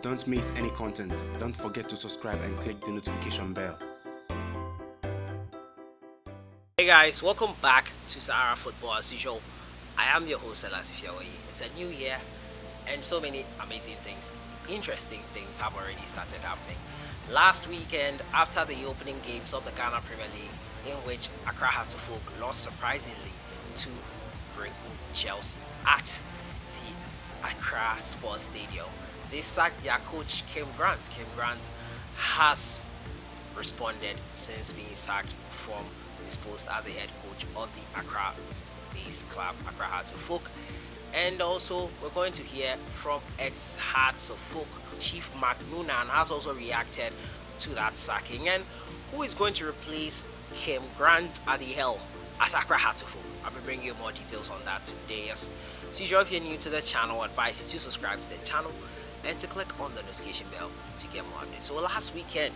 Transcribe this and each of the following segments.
Don't miss any content. Don't forget to subscribe and click the notification bell. Hey guys, welcome back to Sahara Football as usual. I am your host Elas Ifeoyi. It's a new year and so many amazing things, interesting things have already started happening. Last weekend, after the opening games of the Ghana Premier League, in which Accra Hearts-of-Oak lost surprisingly to Breku Chelsea at the Accra Sports Stadium, they sacked their coach Kim Grant. Kim Grant has responded since being sacked from his post as the head coach of the Accra-based club, Accra Hearts-of-Oak. And also, we're going to hear from ex-Hearts-of-Oak Chief Mark Noonan has also reacted to that sacking, and who is going to replace Kim Grant at the helm at Accra Hearts-of-Oak. I'll be bringing you more details on that today. Yes. So if you're new to the channel, I advise you to subscribe to the channel and to click on the notification bell to get more updates. So last weekend,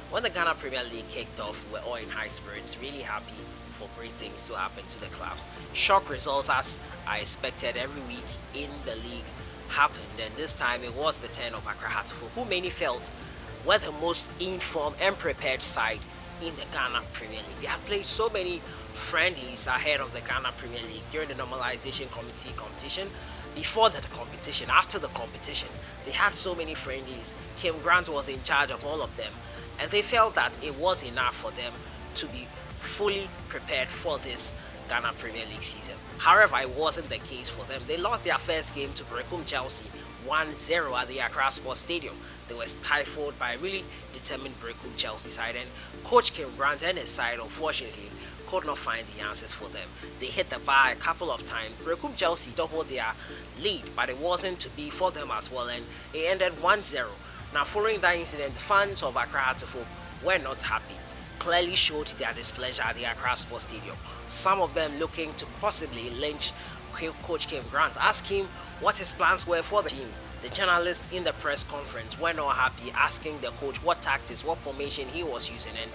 when the Ghana Premier League kicked off, we were all in high spirits, really happy for great things to happen to the clubs. Shock results, as I expected every week in the league, happened, and this time it was the turn of Accra Hearts-of-Oak, who many felt were the most informed and prepared side in the Ghana Premier League. They had played so many friendlies ahead of the Ghana Premier League during the normalization committee competition. Before the competition, after the competition, they had so many friendlies. Kim Grant was in charge of all of them, and they felt that it was enough for them to be fully prepared for this Ghana Premier League season. However, it wasn't the case for them. They lost their first game to Breku Chelsea 1-0 at the Accra Sports Stadium. They were stifled by a really determined Breku Chelsea side, and Coach Kim Grant and his side, unfortunately, could not find the answers for them. They hit the bar a couple of times. Breku Chelsea doubled their lead, but it wasn't to be for them as well, and it ended 1-0. Now, following that incident, fans of Accra Hearts-of-Oak were not happy, clearly showed their displeasure at the Accra Sports Stadium. Some of them looking to possibly lynch Coach Kim Grant, ask him what his plans were for the team. The journalists in the press conference were not happy, asking the coach what tactics, what formation he was using, and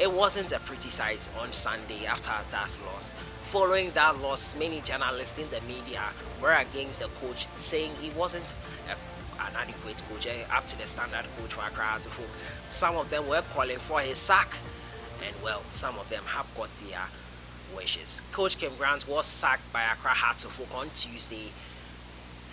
it wasn't a pretty sight on Sunday after that loss. Following that loss, many journalists in the media were against the coach, saying he wasn't an adequate coach, up to the standard coach for Accra Hearts-of-Oak. Some of them were calling for his sack, and well, some of them have got their wishes. Coach Kim Grant was sacked by Accra Hearts-of-Oak on Tuesday,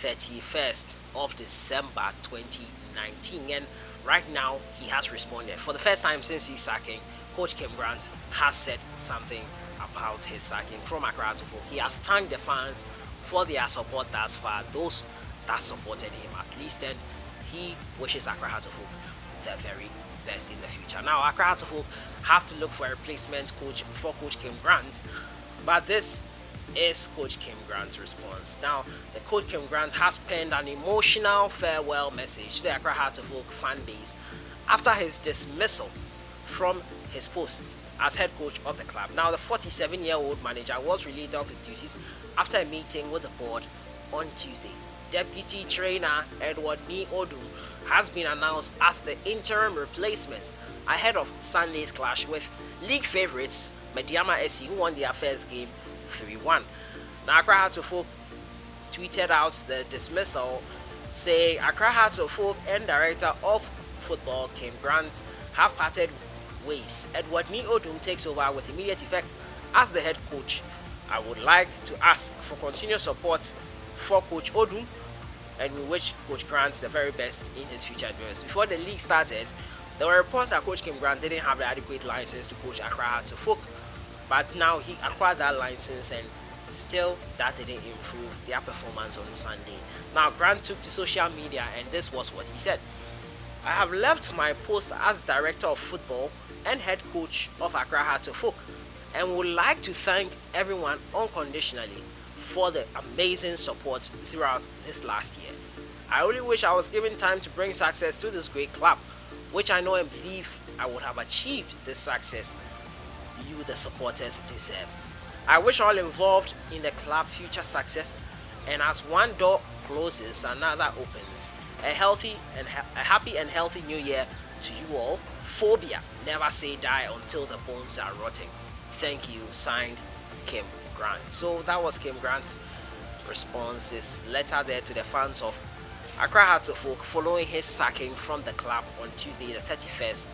31st of December 2019, and right now he has responded. For the first time since his sacking, Coach Kim Grant has said something about his sacking from Accra Hearts-of-Oak. He has thanked the fans for their support thus far, those that supported him at least, and he wishes Accra Hearts-of-Oak the very best in the future. Now, Accra Hearts-of-Oak have to look for a replacement coach for Coach Kim Grant, but this is Coach Kim Grant's response. Now, the Coach Kim Grant has penned an emotional farewell message to the Accra Hearts-of-Oak fan base after his dismissal from his post as head coach of the club. Now, the 47-year-old manager was relieved of his duties after a meeting with the board on Tuesday. Deputy trainer Edward Ni Odum has been announced as the interim replacement ahead of Sunday's clash with league favourites Mediama SC, who won their first game 3-1. Now, Accra Hearts-of-Oak tweeted out the dismissal, saying Accra Hearts-of-Oak and Director of Football Kim Grant have parted ways. Edward Ni Odum takes over with immediate effect as the head coach. I would like to ask for continued support for Coach Odum, and we wish Coach Grant the very best in his future endeavors. Before the league started, there were reports that Coach Kim Grant didn't have the adequate license to coach Accra Hearts-of-Oak, but now he acquired that license, and still that didn't improve their performance on Sunday. Now, Grant took to social media, and this was what he said: I have left my post as Director of Football and head coach of Accra Hearts-of-Oak, and would like to thank everyone unconditionally for the amazing support throughout this last year. I only wish I was given time to bring success to this great club, which I know and believe I would have achieved this success you, the supporters, deserve. I wish all involved in the club future success, and as one door closes, another opens. A happy and healthy new year to you all. Phobia, never say die until the bones are rotting. Thank you, signed Kim Grant. So that was Kim Grant's response, his letter there to the fans of Accra Hearts of Oak following his sacking from the club on Tuesday, the 31st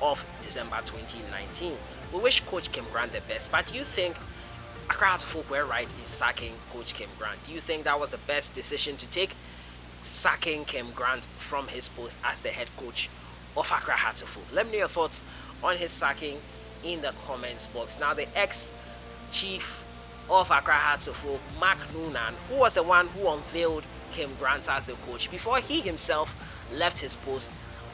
of December 2019. We wish Coach Kim Grant the best, but do you think Accra Hearts of Oak were right in sacking Coach Kim Grant? Do you think that was the best decision to take, sacking Kim Grant from his post as the head coach of Accra Hearts of Oak? Let me know your thoughts on his sacking in the comments box. Now, the ex-chief of Accra Hearts of Oak, Mark Noonan, who was the one who unveiled Kim Grant as the coach before he himself left his post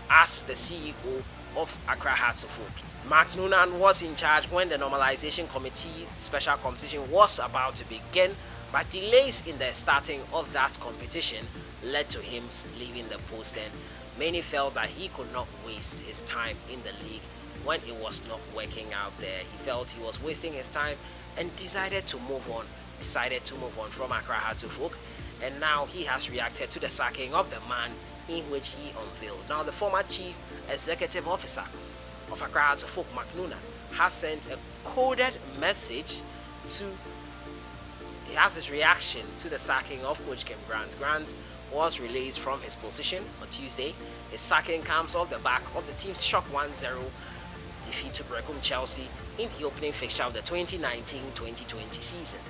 as the CEO of Accra Hearts of Oak. Mark Noonan was in charge when the normalization committee special competition was about to begin, but delays in the starting of that competition led to him leaving the post, and many felt that he could not waste his time in the league when it was not working out there. He felt he was wasting his time and decided to move on from Accra Hearts of Oak, and now he has reacted to the sacking of the man in which he unveiled. Now, the former chief executive officer of Accra Hearts of Oak, Mark Noonan, has sent a coded message he has his reaction to the sacking of Coach Kim Grant. Grant was released from his position on Tuesday. His sacking comes off the back of the team's shock 1-0 defeat to Brecum Chelsea in the opening fixture of the 2019-2020 season.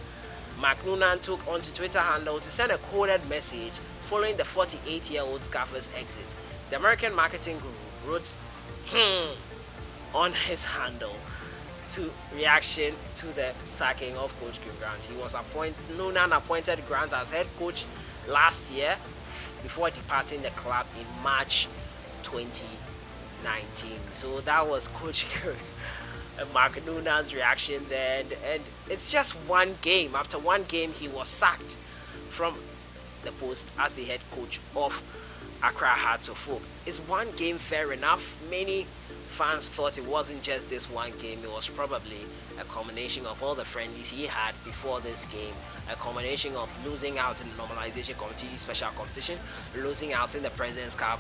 Mark Noonan took onto Twitter handle to send a coded message following the 48-year-old Gaffer's exit. The American marketing guru wrote on his handle to reaction to the sacking of Coach Kim Grant. Noonan appointed Grant as head coach last year before departing the club in March 2019. So that was Coach Mark Noonan's reaction there, and it's just one game. After one game, he was sacked from the post as the head coach of Accra Hearts of Oak. Is one game fair enough? Many fans thought it wasn't just this one game. It was probably a combination of all the friendlies he had before this game, a combination of losing out in the normalization committee special competition, losing out in the President's Cup,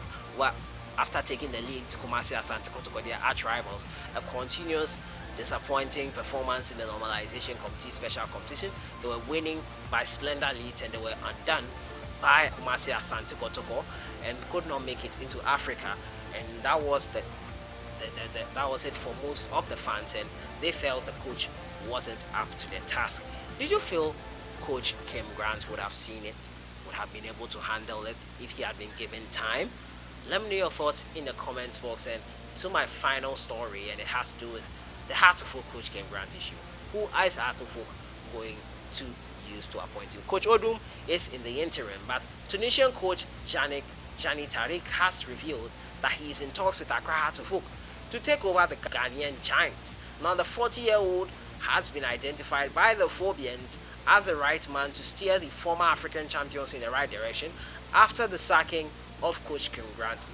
after taking the league to Kumasi Asante Kotoko, their arch rivals, a continuous disappointing performance in the normalization committee special competition. They were winning by slender leads and they were undone by Kumasi Asante Kotoko and could not make it into Africa, and that was that was it for most of the fans, and they felt the coach wasn't up to the task. Did you feel Coach Kim Grant would have seen it, would have been able to handle it if he had been given time? Let me know your thoughts in the comments box. And to my final story, and it has to do with the Hearts of Oak Coach Kim Grant issue. Who is Hearts of Oak going to use to appoint him? Coach Odum is in the interim, but Tunisian coach Jani Tariq has revealed that he is in talks with Accra Hearts of Oak to take over the Ghanaian Giants. Now, the 40-year-old has been identified by the Phobians as the right man to steer the former African champions in the right direction after the sacking of Coach Kim Grant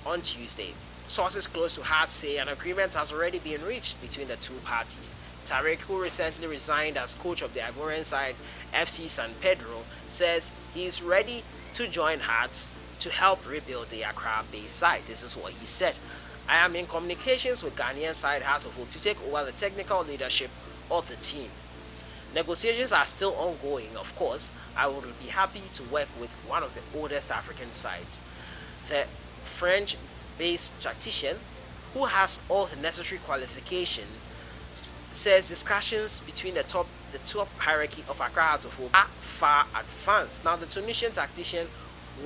on Tuesday. Sources close to Hearts say an agreement has already been reached between the two parties. Tariq, who recently resigned as coach of the Ivorian side FC San Pedro, says he is ready to join Hearts to help rebuild the Accra-based side. This is what he said. I am in communications with Ghanaian side Hearts of Oak to take over the technical leadership of the team. Negotiations are still ongoing, of course. I would be happy to work with one of the oldest African sides. The French-based tactician, who has all the necessary qualification, says discussions between the top hierarchy of Accra Hearts of Oak are far advanced. Now, the Tunisian tactician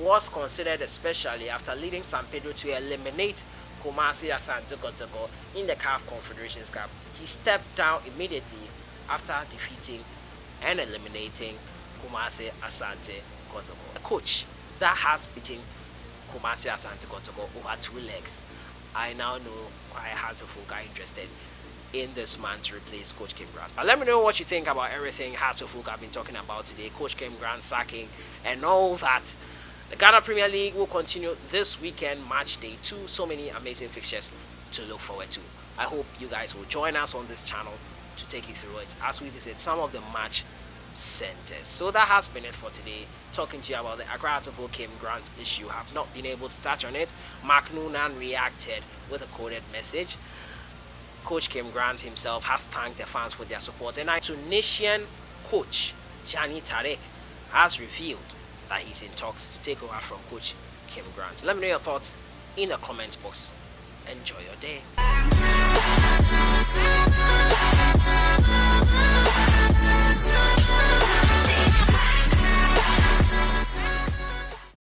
was considered especially after leading San Pedro to eliminate Kumasi Asante Kotoko in the CAF Confederations Cup. He stepped down immediately after defeating and eliminating Kumasi Asante Kotoko. A coach that has beaten Kumasi Asante Kotoko over 2 legs. I now know why Hearts of Oak are interested in this man to replace Coach Kim Grant. But let me know what you think about everything Hearts of Oak have been talking about today. Coach Kim Grant sacking and all that. The Ghana Premier League will continue this weekend, match day 2. So many amazing fixtures to look forward to. I hope you guys will join us on this channel to take you through it as we visit some of the match centers. So that has been it for today. Talking to you about the Accra Hearts of Oak Kim Grant issue. Have not been able to touch on it. Mark Noonan reacted with a coded message. Coach Kim Grant himself has thanked the fans for their support. And a Tunisian coach, Jani Tariq, has revealed that he's in talks to take over from Coach Kim Grant. Let me know your thoughts in the comment box. Enjoy your day.